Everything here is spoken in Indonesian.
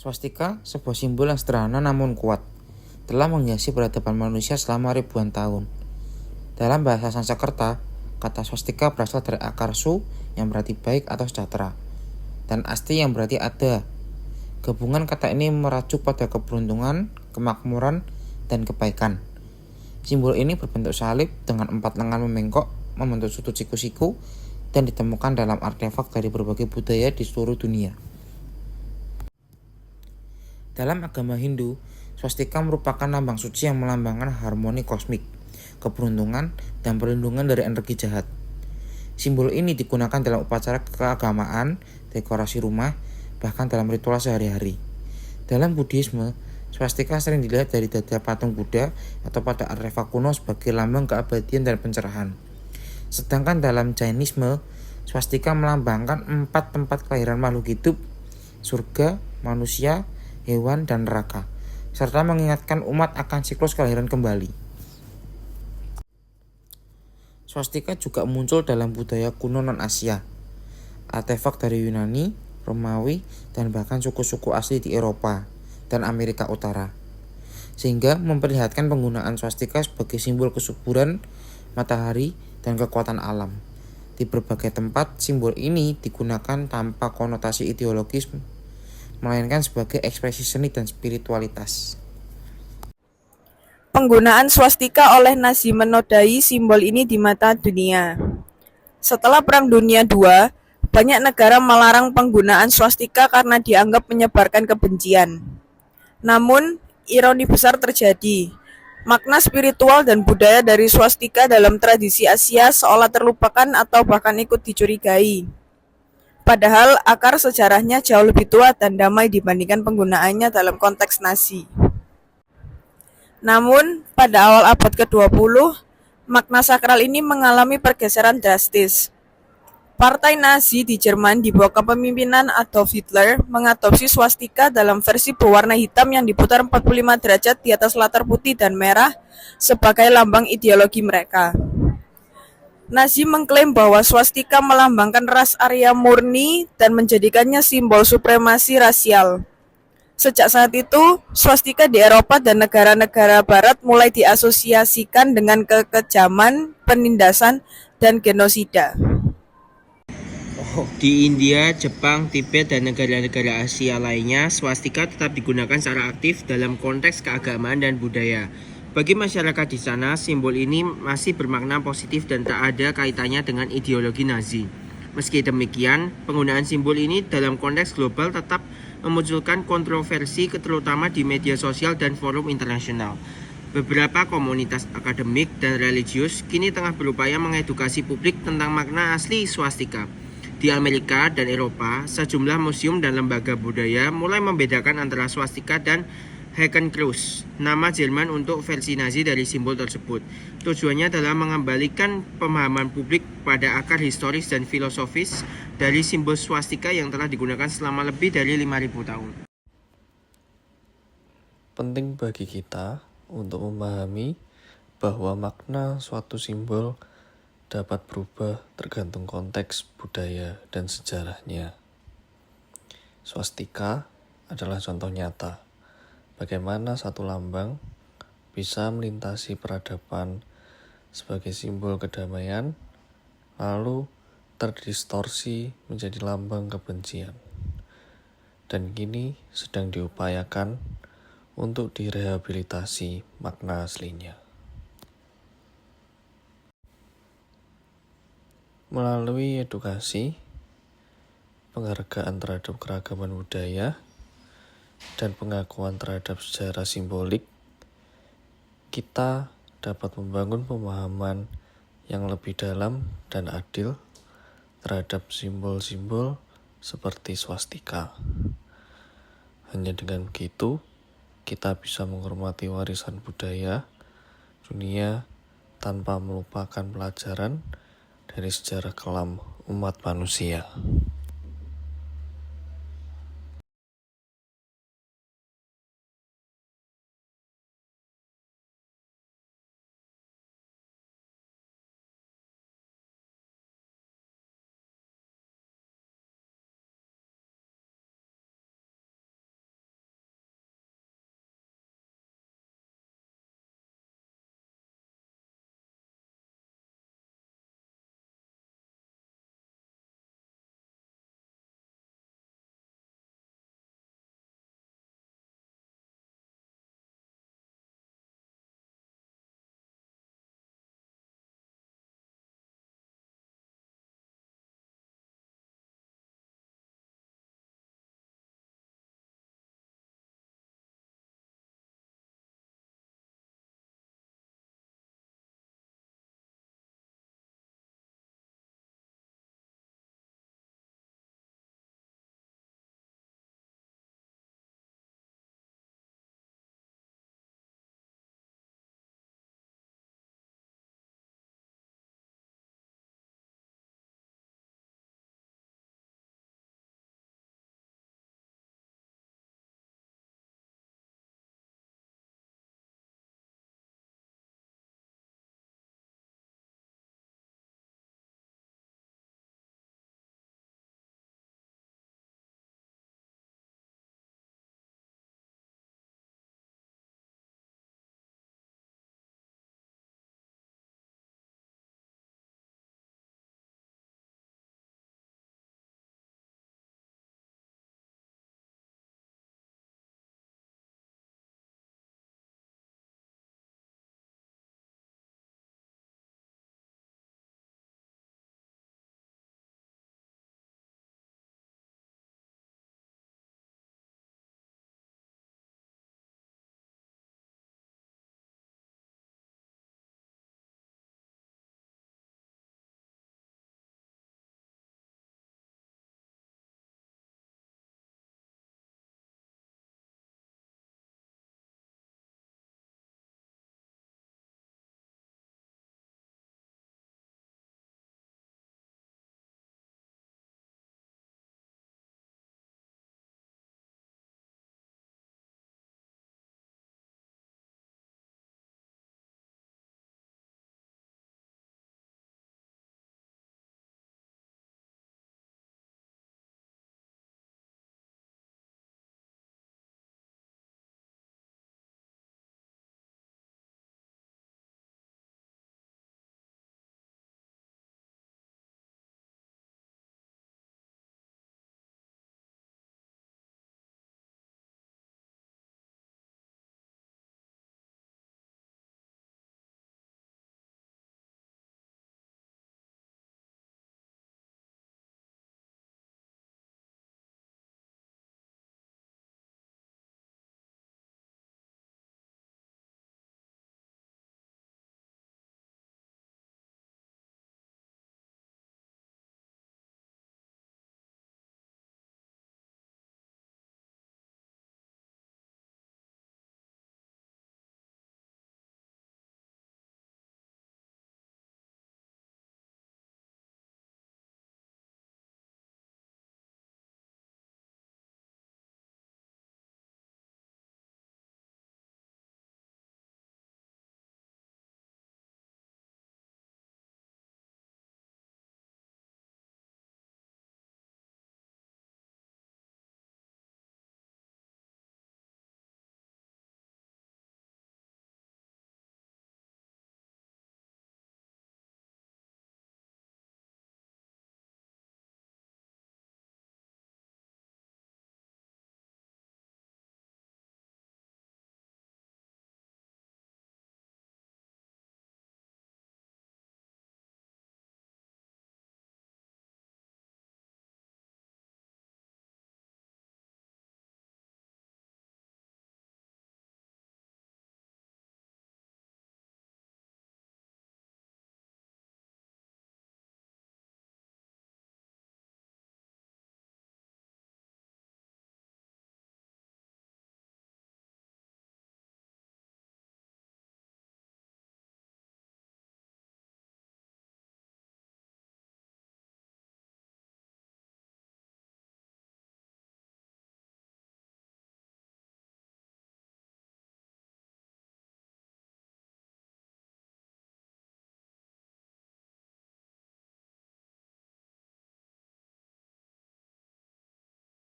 Swastika, sebuah simbol yang sederhana namun kuat, telah menghiasi peradaban manusia selama ribuan tahun. Dalam bahasa Sanskerta, kata swastika berasal dari akar su yang berarti baik atau sejahtera, dan asti yang berarti ada. Gabungan kata ini merajuk pada keberuntungan, kemakmuran, dan kebaikan. Simbol ini berbentuk salib dengan 4 lengan membengkok membentuk sudut siku-siku dan ditemukan dalam artefak dari berbagai budaya di seluruh dunia. Dalam agama Hindu, swastika merupakan lambang suci yang melambangkan harmoni kosmik, keberuntungan, dan perlindungan dari energi jahat. Simbol ini digunakan dalam upacara keagamaan, dekorasi rumah, bahkan dalam ritual sehari-hari. Dalam Buddhisme, swastika sering dilihat dari dada patung Buddha atau pada artefak kuno sebagai lambang keabadian dan pencerahan. Sedangkan dalam Jainisme, swastika melambangkan 4 tempat kelahiran makhluk hidup, surga, manusia, hewan, dan neraka, serta mengingatkan umat akan siklus kelahiran kembali. Swastika juga muncul dalam budaya kuno non-Asia. Artefak dari Yunani, Romawi, dan bahkan suku-suku asli di Eropa dan Amerika Utara, sehingga memperlihatkan penggunaan swastika sebagai simbol kesuburan, matahari, dan kekuatan alam. Di berbagai tempat, simbol ini digunakan tanpa konotasi ideologis, melainkan sebagai ekspresi seni dan spiritualitas. Penggunaan swastika oleh Nazi menodai simbol ini di mata dunia. Setelah Perang Dunia II, banyak negara melarang penggunaan swastika karena dianggap menyebarkan kebencian. Namun, ironi besar terjadi. Makna spiritual dan budaya dari swastika dalam tradisi Asia seolah terlupakan atau bahkan ikut dicurigai. Padahal akar sejarahnya jauh lebih tua dan damai dibandingkan penggunaannya dalam konteks Nazi. Namun, pada awal abad ke-20, makna sakral ini mengalami pergeseran drastis. Partai Nazi di Jerman di bawah kepemimpinan Adolf Hitler mengadopsi swastika dalam versi berwarna hitam yang diputar 45 derajat di atas latar putih dan merah sebagai lambang ideologi mereka. Nazi mengklaim bahwa swastika melambangkan ras Arya murni dan menjadikannya simbol supremasi rasial. Sejak saat itu, swastika di Eropa dan negara-negara barat mulai diasosiasikan dengan kekejaman, penindasan, dan genosida. Di India, Jepang, Tibet, dan negara-negara Asia lainnya, swastika tetap digunakan secara aktif dalam konteks keagamaan dan budaya. Bagi masyarakat di sana, simbol ini masih bermakna positif dan tak ada kaitannya dengan ideologi Nazi. Meski demikian, penggunaan simbol ini dalam konteks global tetap memunculkan kontroversi terutama di media sosial dan forum internasional. Beberapa komunitas akademik dan religius kini tengah berupaya mengedukasi publik tentang makna asli swastika. Di Amerika dan Eropa, sejumlah museum dan lembaga budaya mulai membedakan antara swastika dan Hakenkreuz, nama Jerman untuk versi Nazi dari simbol tersebut. Tujuannya adalah mengembalikan pemahaman publik pada akar historis dan filosofis dari simbol swastika yang telah digunakan selama lebih dari 5.000 tahun. Penting bagi kita untuk memahami bahwa makna suatu simbol dapat berubah tergantung konteks budaya dan sejarahnya. Swastika adalah contoh nyata bagaimana satu lambang bisa melintasi peradaban sebagai simbol kedamaian, lalu terdistorsi menjadi lambang kebencian. Dan kini sedang diupayakan untuk direhabilitasi makna aslinya. Melalui edukasi, penghargaan terhadap keragaman budaya, dan pengakuan terhadap sejarah simbolik, kita dapat membangun pemahaman yang lebih dalam dan adil terhadap simbol-simbol seperti swastika. Hanya dengan begitu, kita bisa menghormati warisan budaya dunia tanpa melupakan pelajaran dari sejarah kelam umat manusia.